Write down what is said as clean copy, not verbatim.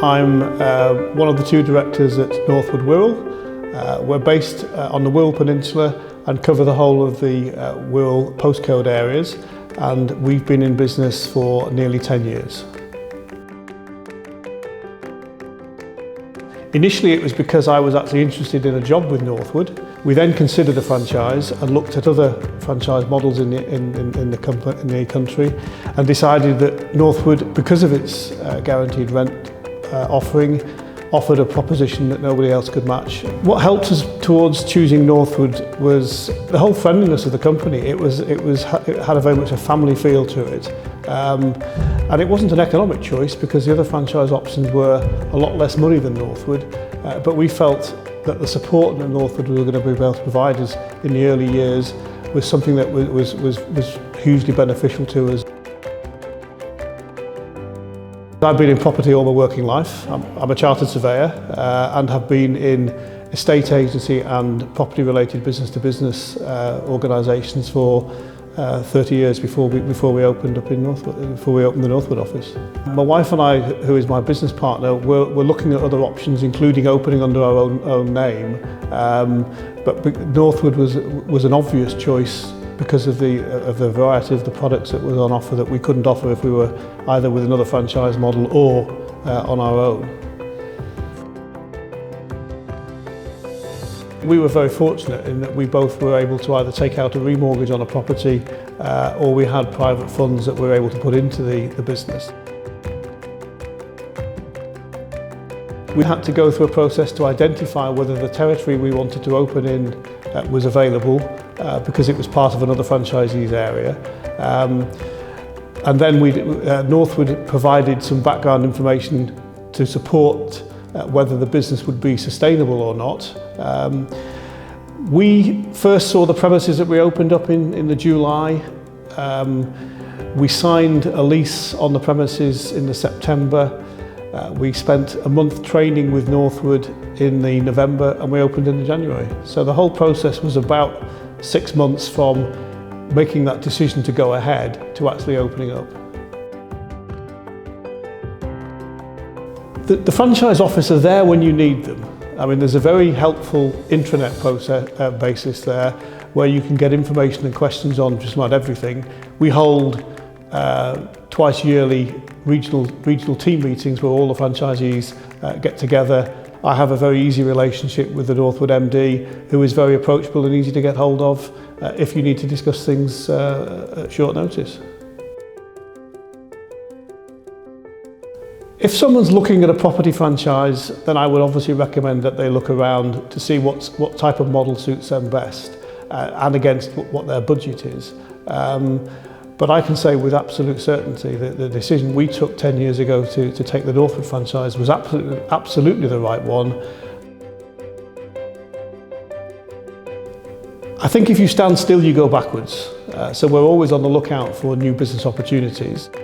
I'm one of the two directors at Northwood Wirral. We're based on the Wirral Peninsula and cover the whole of the Wirral postcode areas, and we've been in business for nearly 10 years. Initially it was because I was actually interested in a job with Northwood. We then considered a franchise and looked at other franchise models in the country and decided that Northwood, because of its guaranteed rent offering, offered a proposition that nobody else could match. What helped us towards choosing Northwood was the whole friendliness of the company. It had a very much a family feel to it. And it wasn't an economic choice because the other franchise options were a lot less money than Northwood, but we felt that the support that Northwood were going to be able to provide us in the early years was something that was hugely beneficial to us. I've been in property all my working life. I'm a chartered surveyor and have been in estate agency and property related business to business organisations for 30 years before we opened up in Northwood, before we opened the Northwood office. My wife and I, who is my business partner, we're looking at other options, including opening under our own name. But Northwood was an obvious choice because of the variety of the products that was on offer that we couldn't offer if we were either with another franchise model or on our own. We were very fortunate in that we both were able to either take out a remortgage on a property or we had private funds that we were able to put into the business. We had to go through a process to identify whether the territory we wanted to open in was available because it was part of another franchisee's area. And then Northwood provided some background information to support whether the business would be sustainable or not. We first saw the premises that we opened up in the July. We signed a lease on the premises in the September. We spent a month training with Northwood in the November and we opened in the January. So the whole process was about 6 months from making that decision to go ahead to actually opening up. The franchise office are there when you need them. I mean, there's a very helpful intranet basis there where you can get information and questions on just about everything. We hold twice yearly regional team meetings where all the franchisees get together. I have a very easy relationship with the Northwood MD, who is very approachable and easy to get hold of if you need to discuss things at short notice. If someone's looking at a property franchise, then I would obviously recommend that they look around to see what type of model suits them best and against what their budget is. But I can say with absolute certainty that the decision we took 10 years ago to take the Northwood franchise was absolutely the right one. I think if you stand still, you go backwards. So we're always on the lookout for new business opportunities.